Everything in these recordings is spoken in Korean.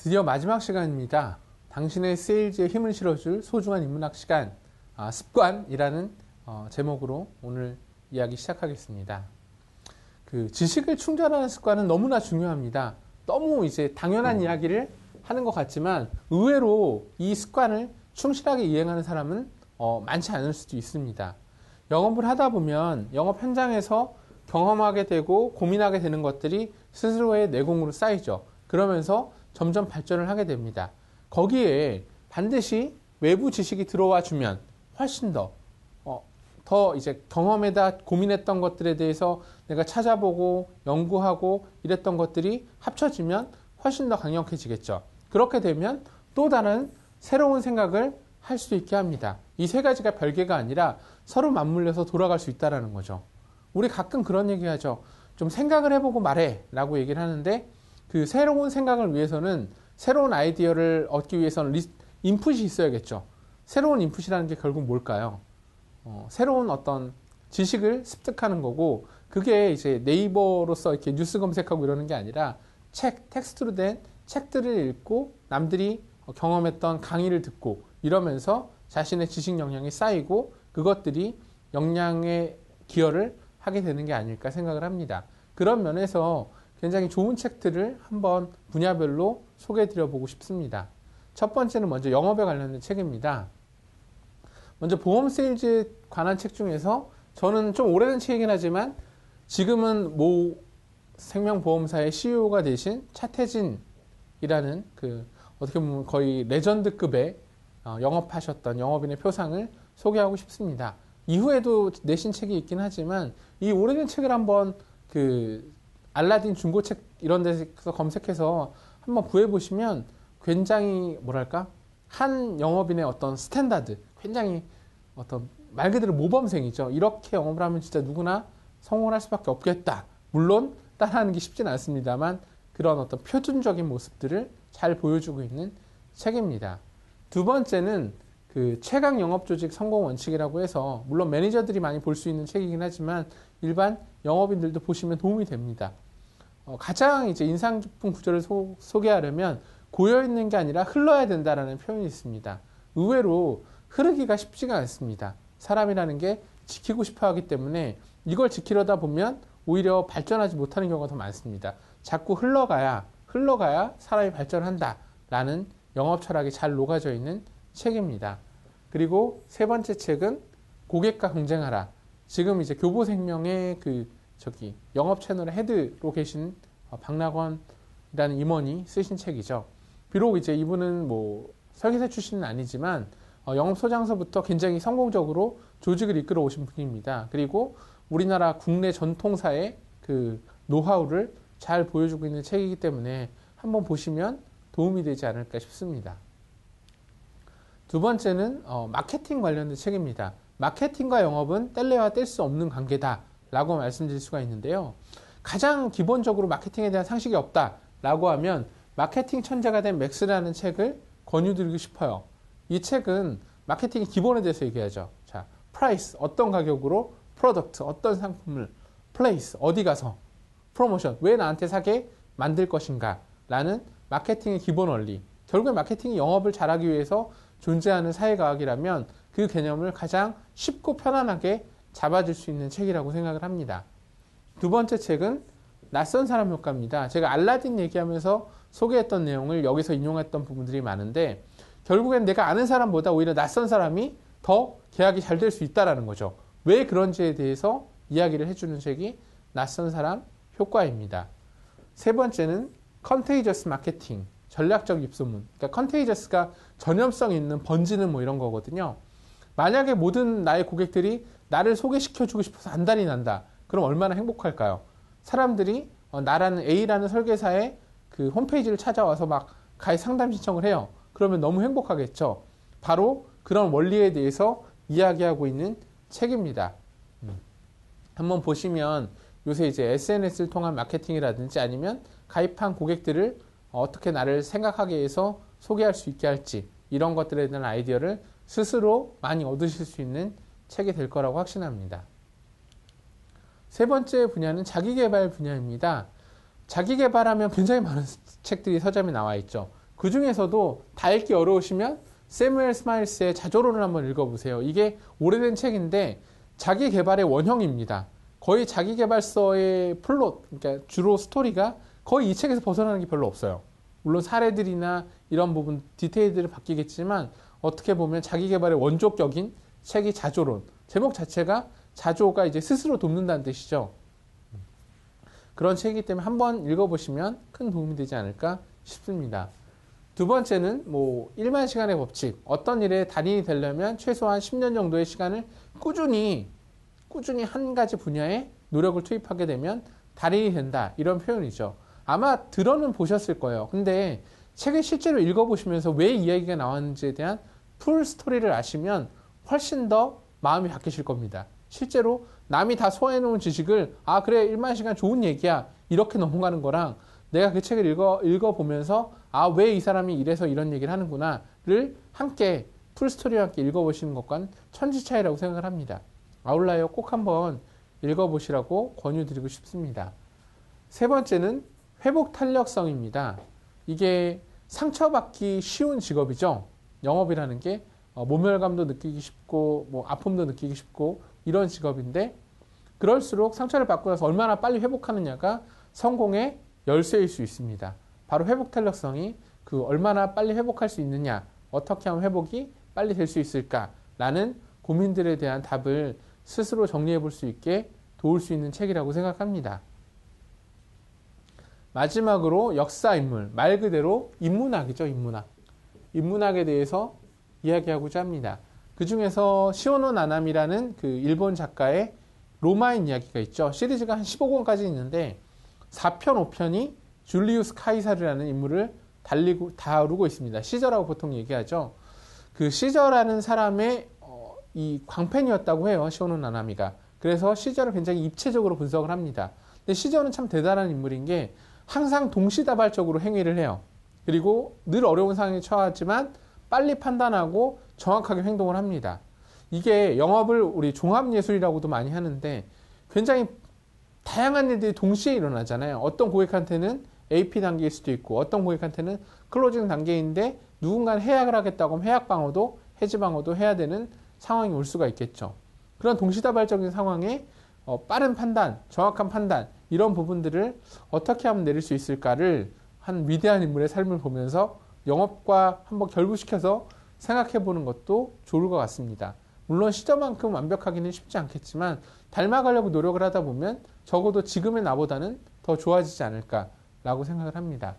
드디어 마지막 시간입니다. 당신의 세일즈에 힘을 실어줄 소중한 인문학 시간, 습관이라는 제목으로 오늘 이야기 시작하겠습니다. 지식을 충전하는 습관은 너무나 중요합니다. 너무 이제 당연한 이야기를 하는 것 같지만 의외로 이 습관을 충실하게 이행하는 사람은 많지 않을 수도 있습니다. 영업을 하다 보면 영업 현장에서 경험하게 되고 고민하게 되는 것들이 스스로의 내공으로 쌓이죠. 그러면서 점점 발전을 하게 됩니다. 거기에 반드시 외부 지식이 들어와 주면 훨씬 더 이제 경험에다 고민했던 것들에 대해서 내가 찾아보고 연구하고 이랬던 것들이 합쳐지면 훨씬 더 강력해지겠죠. 그렇게 되면 또 다른 새로운 생각을 할 수 있게 합니다. 이 세 가지가 별개가 아니라 서로 맞물려서 돌아갈 수 있다는 거죠. 우리 가끔 그런 얘기 하죠. 좀 생각을 해보고 말해 라고 얘기를 하는데 그 새로운 생각을 위해서는 새로운 아이디어를 얻기 위해서는 인풋이 있어야겠죠. 새로운 인풋이라는 게 결국 뭘까요? 새로운 어떤 지식을 습득하는 거고 그게 이제 네이버로서 이렇게 뉴스 검색하고 이러는 게 아니라 텍스트로 된 책들을 읽고 남들이 경험했던 강의를 듣고 이러면서 자신의 지식 역량이 쌓이고 그것들이 역량에 기여를 하게 되는 게 아닐까 생각을 합니다. 그런 면에서 굉장히 좋은 책들을 한번 분야별로 소개해 드려보고 싶습니다. 첫 번째는 먼저 영업에 관련된 책입니다. 먼저 보험 세일즈에 관한 책 중에서 저는 좀 오래된 책이긴 하지만 지금은 모 생명보험사의 CEO가 되신 차태진이라는 어떻게 보면 거의 레전드급의 영업하셨던 영업인의 표상을 소개하고 싶습니다. 이후에도 내신 책이 있긴 하지만 이 오래된 책을 한번 알라딘 중고책 이런 데서 검색해서 한번 구해보시면 굉장히 뭐랄까 한 영업인의 어떤 스탠다드 굉장히 어떤 말 그대로 모범생이죠. 이렇게 영업을 하면 진짜 누구나 성공을 할 수밖에 없겠다. 물론 따라하는 게 쉽진 않습니다만 그런 어떤 표준적인 모습들을 잘 보여주고 있는 책입니다. 두 번째는 최강 영업조직 성공 원칙이라고 해서 물론 매니저들이 많이 볼 수 있는 책이긴 하지만 일반 영업인들도 보시면 도움이 됩니다. 가장 이제 인상 깊은 구절을 소개하려면 고여 있는 게 아니라 흘러야 된다라는 표현이 있습니다. 의외로 흐르기가 쉽지가 않습니다. 사람이라는 게 지키고 싶어 하기 때문에 이걸 지키려다 보면 오히려 발전하지 못하는 경우가 더 많습니다. 자꾸 흘러가야 사람이 발전한다라는 영업 철학이 잘 녹아져 있는 책입니다. 그리고 세 번째 책은 고객과 경쟁하라. 지금 이제 교보생명의 영업 채널의 헤드로 계신 박낙원이라는 임원이 쓰신 책이죠. 비록 이제 이분은 설계사 출신은 아니지만 영업소장서부터 굉장히 성공적으로 조직을 이끌어 오신 분입니다. 그리고 우리나라 국내 전통사의 노하우를 잘 보여주고 있는 책이기 때문에 한번 보시면 도움이 되지 않을까 싶습니다. 두 번째는 마케팅 관련된 책입니다. 마케팅과 영업은 뗄래야 뗄 수 없는 관계다라고 말씀드릴 수가 있는데요. 가장 기본적으로 마케팅에 대한 상식이 없다라고 하면 마케팅 천재가 된 맥스라는 책을 권유드리고 싶어요. 이 책은 마케팅의 기본에 대해서 얘기하죠. 자, 프라이스, 어떤 가격으로, 프로덕트, 어떤 상품을, 플레이스, 어디 가서, 프로모션, 왜 나한테 사게 만들 것인가 라는 마케팅의 기본 원리. 결국에 마케팅이 영업을 잘하기 위해서 존재하는 사회과학이라면 그 개념을 가장 쉽고 편안하게 잡아줄 수 있는 책이라고 생각을 합니다. 두 번째 책은 낯선 사람 효과입니다. 제가 알라딘 얘기하면서 소개했던 내용을 여기서 인용했던 부분들이 많은데 결국엔 내가 아는 사람보다 오히려 낯선 사람이 더 계약이 잘 될 수 있다는 거죠. 왜 그런지에 대해서 이야기를 해주는 책이 낯선 사람 효과입니다. 세 번째는 컨테이저스 마케팅, 전략적 입소문. 그러니까 컨테이저스가 전염성 있는 번지는 이런 거거든요. 만약에 모든 나의 고객들이 나를 소개시켜주고 싶어서 안달이 난다. 그럼 얼마나 행복할까요? 사람들이 나라는 A라는 설계사의 홈페이지를 찾아와서 막 가입 상담 신청을 해요. 그러면 너무 행복하겠죠. 바로 그런 원리에 대해서 이야기하고 있는 책입니다. 한번 보시면 요새 이제 SNS를 통한 마케팅이라든지 아니면 가입한 고객들을 어떻게 나를 생각하게 해서 소개할 수 있게 할지 이런 것들에 대한 아이디어를 스스로 많이 얻으실 수 있는 책이 될 거라고 확신합니다. 세 번째 분야는 자기계발 분야입니다. 자기계발하면 굉장히 많은 책들이 서점에 나와 있죠. 그 중에서도 다 읽기 어려우시면 세뮤엘 스마일스의 자조론을 한번 읽어보세요. 이게 오래된 책인데 자기 개발의 원형입니다. 거의 자기 개발서의 플롯, 그러니까 주로 스토리가 거의 이 책에서 벗어나는 게 별로 없어요. 물론 사례들이나 이런 부분 디테일들은 바뀌겠지만 어떻게 보면 자기 개발의 원조격인 책이 자조론. 제목 자체가 자조가 이제 스스로 돕는다는 뜻이죠. 그런 책이기 때문에 한번 읽어보시면 큰 도움이 되지 않을까 싶습니다. 두 번째는 뭐 1만 시간의 법칙. 어떤 일에 달인이 되려면 최소한 10년 정도의 시간을 꾸준히 한 가지 분야에 노력을 투입하게 되면 달인이 된다. 이런 표현이죠. 아마 들어는 보셨을 거예요. 근데 책을 실제로 읽어보시면서 왜 이야기가 나왔는지에 대한 풀 스토리를 아시면 훨씬 더 마음이 바뀌실 겁니다. 실제로 남이 다 소화해놓은 지식을 아 그래 1만 시간 좋은 얘기야 이렇게 넘어가는 거랑 내가 그 책을 읽어보면서 아 왜 이 사람이 이래서 이런 얘기를 하는구나를 함께 풀스토리와 함께 읽어보시는 것과는 천지 차이라고 생각을 합니다. 아웃라이어 꼭 한번 읽어보시라고 권유드리고 싶습니다. 세 번째는 회복 탄력성입니다. 이게 상처받기 쉬운 직업이죠. 영업이라는 게 모멸감도 느끼기 쉽고 뭐 아픔도 느끼기 쉽고 이런 직업인데 그럴수록 상처를 받고 나서 얼마나 빨리 회복하느냐가 성공의 열쇠일 수 있습니다. 바로 회복 탄력성이 그 얼마나 빨리 회복할 수 있느냐, 어떻게 하면 회복이 빨리 될 수 있을까라는 고민들에 대한 답을 스스로 정리해 볼 수 있게 도울 수 있는 책이라고 생각합니다. 마지막으로 역사인물, 말 그대로 인문학이죠, 인문학. 인문학에 대해서 이야기하고자 합니다. 그 중에서 시오노 나나미라는 그 일본 작가의 로마인 이야기가 있죠. 시리즈가 한 15권까지 있는데 4편, 5편이 줄리우스 카이사르라는 인물을 다루고 있습니다. 시저라고 보통 얘기하죠. 그 시저라는 사람의 이 광팬이었다고 해요. 시오노 나나미가. 그래서 시저를 굉장히 입체적으로 분석을 합니다. 근데 시저는 참 대단한 인물인 게 항상 동시다발적으로 행위를 해요. 그리고 늘 어려운 상황에 처하지만 빨리 판단하고 정확하게 행동을 합니다. 이게 영업을 우리 종합예술이라고도 많이 하는데 굉장히 다양한 일들이 동시에 일어나잖아요. 어떤 고객한테는 AP 단계일 수도 있고 어떤 고객한테는 클로징 단계인데 누군가는 해약을 하겠다고 하면 해약 방어도 해지 방어도 해야 되는 상황이 올 수가 있겠죠. 그런 동시다발적인 상황에 빠른 판단, 정확한 판단 이런 부분들을 어떻게 하면 내릴 수 있을까를 한 위대한 인물의 삶을 보면서 영업과 한번 결부시켜서 생각해 보는 것도 좋을 것 같습니다. 물론 시저만큼 완벽하기는 쉽지 않겠지만 닮아가려고 노력을 하다 보면 적어도 지금의 나보다는 더 좋아지지 않을까라고 생각을 합니다.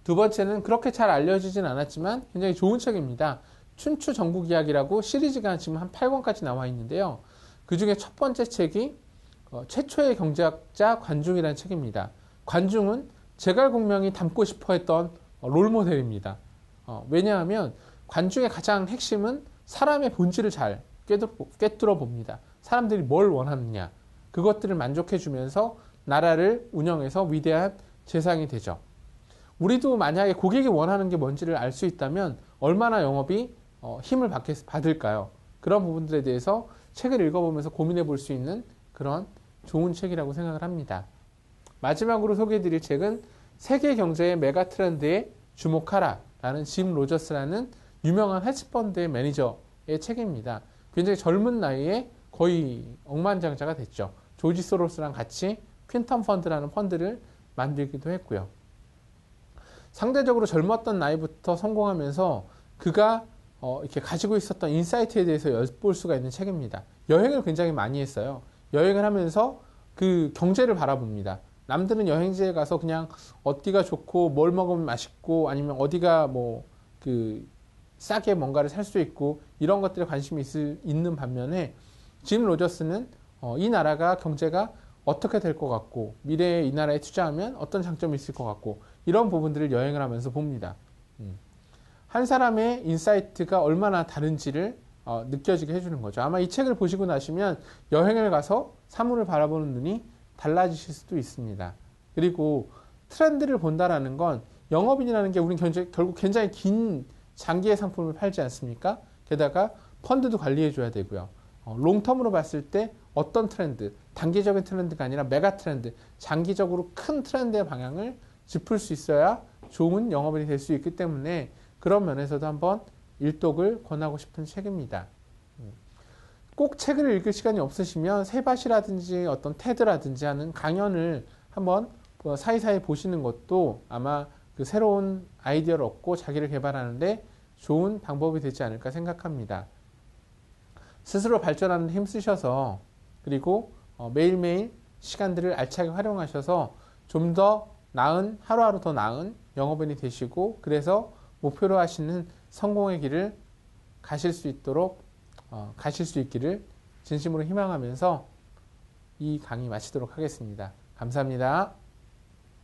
두 번째는 그렇게 잘 알려지진 않았지만 굉장히 좋은 책입니다. 춘추 전국 이야기라고 시리즈가 지금 한 8권까지 나와 있는데요. 그 중에 첫 번째 책이 최초의 경제학자 관중이라는 책입니다. 관중은 제갈공명이 닮고 싶어 했던 롤모델입니다. 왜냐하면 관중의 가장 핵심은 사람의 본질을 잘 꿰뚫어 봅니다. 사람들이 뭘 원하느냐 그것들을 만족해주면서 나라를 운영해서 위대한 재상이 되죠. 우리도 만약에 고객이 원하는 게 뭔지를 알 수 있다면 얼마나 영업이 힘을 받을까요? 그런 부분들에 대해서 책을 읽어보면서 고민해 볼 수 있는 그런 좋은 책이라고 생각을 합니다. 마지막으로 소개해드릴 책은 세계 경제의 메가 트렌드에 주목하라 라는 짐 로저스라는 유명한 헤지펀드의 매니저의 책입니다. 굉장히 젊은 나이에 거의 억만장자가 됐죠. 조지 소로스랑 같이 퀸텀 펀드라는 펀드를 만들기도 했고요. 상대적으로 젊었던 나이부터 성공하면서 그가 이렇게 가지고 있었던 인사이트에 대해서 엿볼 수가 있는 책입니다. 여행을 굉장히 많이 했어요. 여행을 하면서 그 경제를 바라봅니다. 남들은 여행지에 가서 그냥 어디가 좋고 뭘 먹으면 맛있고 아니면 어디가 뭐 그 싸게 뭔가를 살 수 있고 이런 것들에 관심이 있는 반면에 짐 로저스는 이 나라가 경제가 어떻게 될 것 같고 미래에 이 나라에 투자하면 어떤 장점이 있을 것 같고 이런 부분들을 여행을 하면서 봅니다. 한 사람의 인사이트가 얼마나 다른지를 느껴지게 해주는 거죠. 아마 이 책을 보시고 나시면 여행을 가서 사물을 바라보는 눈이 달라지실 수도 있습니다. 그리고 트렌드를 본다라는 건 영업인이라는 게 우리는 결국 굉장히 긴 장기의 상품을 팔지 않습니까? 게다가 펀드도 관리해줘야 되고요. 롱텀으로 봤을 때 어떤 트렌드, 단기적인 트렌드가 아니라 메가 트렌드, 장기적으로 큰 트렌드의 방향을 짚을 수 있어야 좋은 영업인이 될 수 있기 때문에 그런 면에서도 한번 일독을 권하고 싶은 책입니다. 꼭 책을 읽을 시간이 없으시면 세밭이라든지 어떤 테드라든지 하는 강연을 한번 사이사이 보시는 것도 아마 그 새로운 아이디어를 얻고 자기를 개발하는데 좋은 방법이 되지 않을까 생각합니다. 스스로 발전하는 데 힘쓰셔서 그리고 매일매일 시간들을 알차게 활용하셔서 좀 더 나은, 하루하루 더 나은 영업인이 되시고 그래서 목표로 하시는 성공의 길을 가실 수 있기를 진심으로 희망하면서 이 강의 마치도록 하겠습니다. 감사합니다.